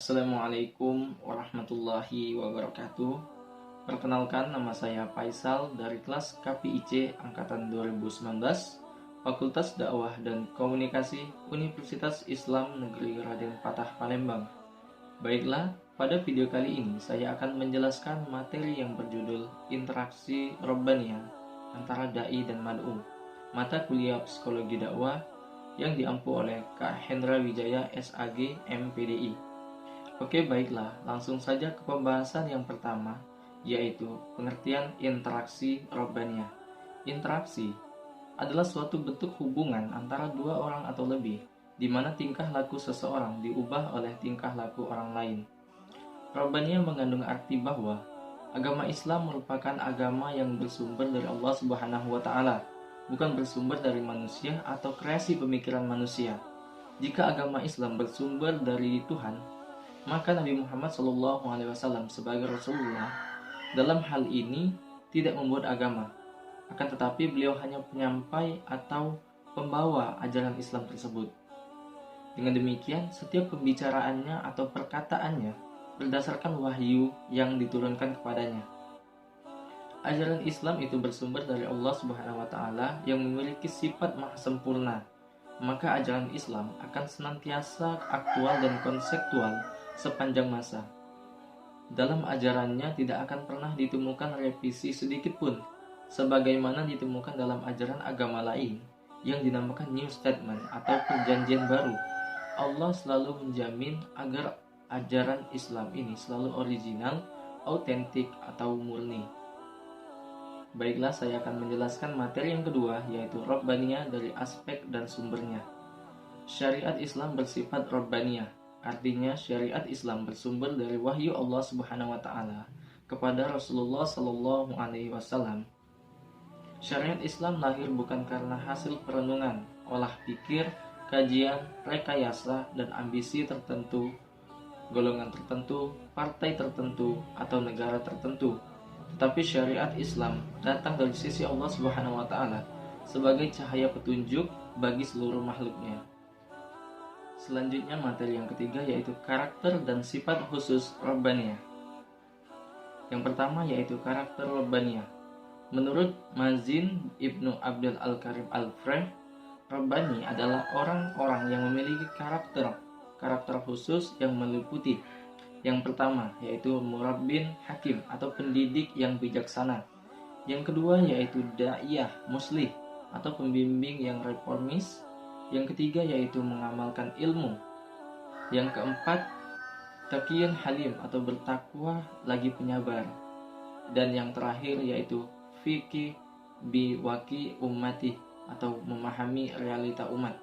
Assalamualaikum warahmatullahi wabarakatuh. Perkenalkan, nama saya Faisal dari kelas KPIC Angkatan 2019, Fakultas Dakwah dan Komunikasi Universitas Islam Negeri Raden Patah Palembang. Baiklah, pada video kali ini saya akan menjelaskan materi yang berjudul Interaksi Robbaniyah antara Dai dan Mad'u, mata kuliah Psikologi Dakwah yang diampu oleh Kak Hendra Wijaya SAG MPDI. Oke, baiklah, langsung saja ke pembahasan yang pertama, yaitu pengertian interaksi robbaniyah. Interaksi adalah suatu bentuk hubungan antara dua orang atau lebih, di mana tingkah laku seseorang diubah oleh tingkah laku orang lain. Robbaniyah mengandung arti bahwa agama Islam merupakan agama yang bersumber dari Allah Subhanahu wa Ta'ala, bukan bersumber dari manusia atau kreasi pemikiran manusia. Jika agama Islam bersumber dari Tuhan, maka Nabi Muhammad SAW sebagai Rasulullah dalam hal ini tidak membuat agama, akan tetapi beliau hanya penyampai atau pembawa ajaran Islam tersebut. Dengan demikian, setiap pembicaraannya atau perkataannya berdasarkan wahyu yang diturunkan kepadanya. Ajaran Islam itu bersumber dari Allah Subhanahu wa Ta'ala yang memiliki sifat maha sempurna, maka ajaran Islam akan senantiasa aktual dan konseptual sepanjang masa. Dalam ajarannya tidak akan pernah ditemukan revisi sedikit pun, sebagaimana ditemukan dalam ajaran agama lain yang dinamakan New Statement atau perjanjian baru. Allah selalu menjamin agar ajaran Islam ini selalu original, autentik atau murni. Baiklah, saya akan menjelaskan materi yang kedua, yaitu Robbaniyah dari aspek dan sumbernya. Syariat Islam bersifat Robbaniyah. Artinya, syariat Islam bersumber dari wahyu Allah Subhanahu wa Ta'ala kepada Rasulullah Sallallahu Alaihi Wasallam. Syariat Islam lahir bukan karena hasil perenungan, olah pikir, kajian, rekayasa, dan ambisi tertentu, golongan tertentu, partai tertentu, atau negara tertentu. Tetapi syariat Islam datang dari sisi Allah Subhanahu wa Ta'ala sebagai cahaya petunjuk bagi seluruh makhluknya. Selanjutnya, materi yang ketiga yaitu karakter dan sifat khusus Robbaniyah. Yang pertama yaitu karakter Robbaniyah. Menurut Mazin Ibnu Abdul Al-Karim Al-Freh, Robbani adalah orang-orang yang memiliki karakter khusus yang meliputi: yang pertama yaitu murabbin hakim atau pendidik yang bijaksana. Yang kedua yaitu da'iyah muslih atau pembimbing yang reformis. Yang ketiga yaitu mengamalkan ilmu. Yang keempat, taqiyun halim atau bertakwa lagi penyabar. Dan yang terakhir yaitu fiqih biwaki ummati atau memahami realita umat.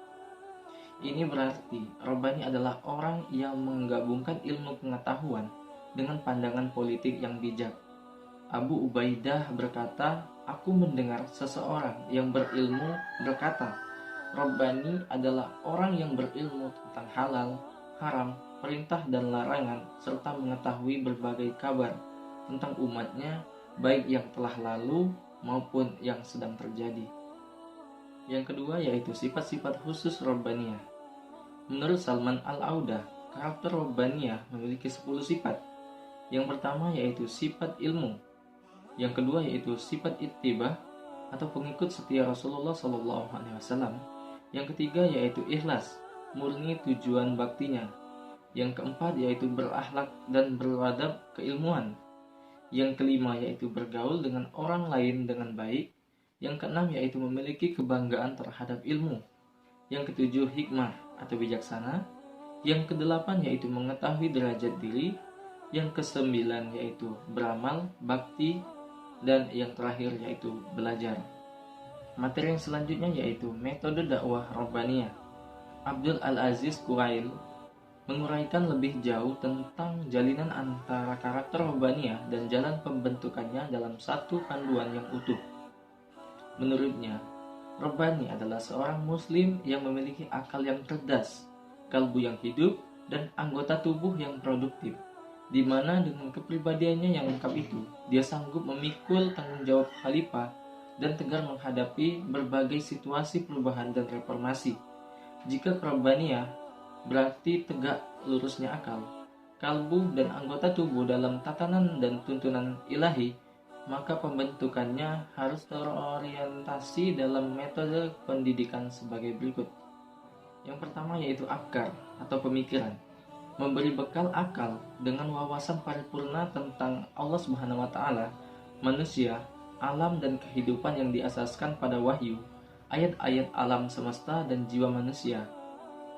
Ini berarti Robbani adalah orang yang menggabungkan ilmu pengetahuan dengan pandangan politik yang bijak. Abu Ubaidah berkata, "Aku mendengar seseorang yang berilmu berkata, Robbani adalah orang yang berilmu tentang halal, haram, perintah dan larangan, serta mengetahui berbagai kabar tentang umatnya, baik yang telah lalu maupun yang sedang terjadi." Yang kedua yaitu sifat-sifat khusus Robbaniyah. Menurut Salman Al-Audah, karakter Robbaniyah memiliki 10 sifat. Yang pertama yaitu sifat ilmu. Yang kedua yaitu sifat ittibah atau pengikut setia Rasulullah SAW. Yang ketiga yaitu ikhlas, murni tujuan baktinya. Yang keempat yaitu berakhlak dan beradab keilmuan. Yang kelima yaitu bergaul dengan orang lain dengan baik. Yang keenam yaitu memiliki kebanggaan terhadap ilmu. Yang ketujuh hikmah atau bijaksana. Yang kedelapan yaitu mengetahui derajat diri. Yang kesembilan yaitu beramal, bakti. Dan yang terakhir yaitu belajar. Materi yang selanjutnya yaitu metode dakwah Robbaniyah. Abdul Al-Aziz Kuwail menguraikan lebih jauh tentang jalinan antara karakter Robbaniyah dan jalan pembentukannya dalam satu panduan yang utuh. Menurutnya, Robbani adalah seorang muslim yang memiliki akal yang cerdas, kalbu yang hidup, dan anggota tubuh yang produktif, di mana dengan kepribadiannya yang lengkap itu, dia sanggup memikul tanggung jawab khalifah dan tegar menghadapi berbagai situasi perubahan dan reformasi. Jika Robbaniyah berarti tegak lurusnya akal, kalbu dan anggota tubuh dalam tatanan dan tuntunan ilahi, maka pembentukannya harus terorientasi dalam metode pendidikan sebagai berikut. Yang pertama yaitu akar atau pemikiran. Memberi bekal akal dengan wawasan paripurna tentang Allah Subhanahu wa taala, manusia, alam dan kehidupan yang diasaskan pada wahyu, ayat-ayat alam semesta dan jiwa manusia.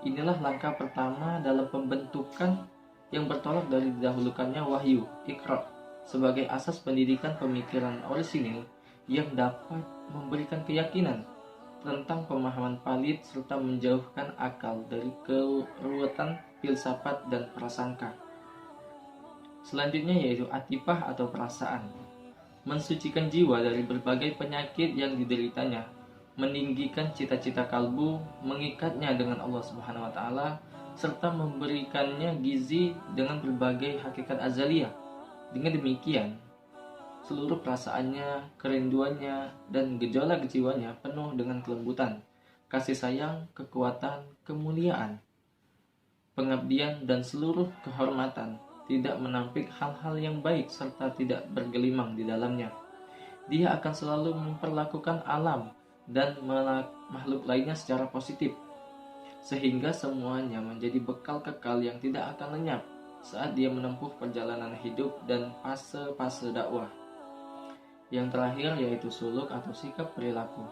Inilah langkah pertama dalam pembentukan yang bertolak dari didahulukannya wahyu, Iqra, sebagai asas pendidikan pemikiran orisinil yang dapat memberikan keyakinan tentang pemahaman valid serta menjauhkan akal dari keruwetan filsafat dan prasangka. Selanjutnya yaitu atifah atau perasaan. Mensucikan jiwa dari berbagai penyakit yang dideritanya, meninggikan cita-cita kalbu, mengikatnya dengan Allah Subhanahu wa taala, serta memberikannya gizi dengan berbagai hakikat azaliyah. Dengan demikian, seluruh perasaannya, kerinduannya, dan gejolak jiwanya penuh dengan kelembutan, kasih sayang, kekuatan, kemuliaan, pengabdian, dan seluruh kehormatan, tidak menampik hal-hal yang baik serta tidak bergelimang di dalamnya. Dia akan selalu memperlakukan alam dan makhluk lainnya secara positif, sehingga semuanya menjadi bekal kekal yang tidak akan lenyap saat dia menempuh perjalanan hidup dan fase-fase dakwah. Yang terakhir yaitu suluk atau sikap perilaku.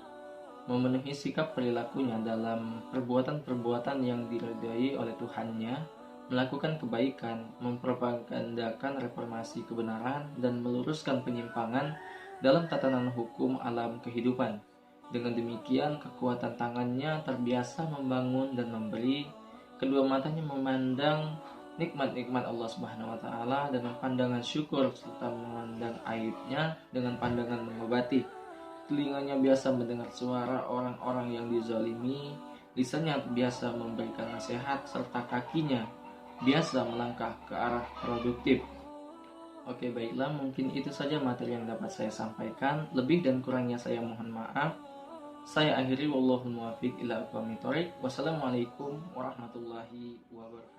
Memenuhi sikap perilakunya dalam perbuatan-perbuatan yang diridhai oleh Tuhannya, melakukan kebaikan, mempropagandakan reformasi kebenaran, dan meluruskan penyimpangan dalam tatanan hukum alam kehidupan. Dengan demikian, kekuatan tangannya terbiasa membangun dan memberi, kedua matanya memandang nikmat-nikmat Allah Subhanahu wa taala dengan pandangan syukur serta memandang aibnya dengan pandangan mengobati. Telinganya biasa mendengar suara orang-orang yang dizalimi, lisannya biasa memberikan nasihat serta kakinya biasa melangkah ke arah produktif. Oke, baiklah, mungkin itu saja materi yang dapat saya sampaikan. Lebih dan kurangnya saya mohon maaf. Saya akhiri, wallahul muwaffiq ila aqwamit thoriq. Wassalamualaikum warahmatullahi wabarakatuh.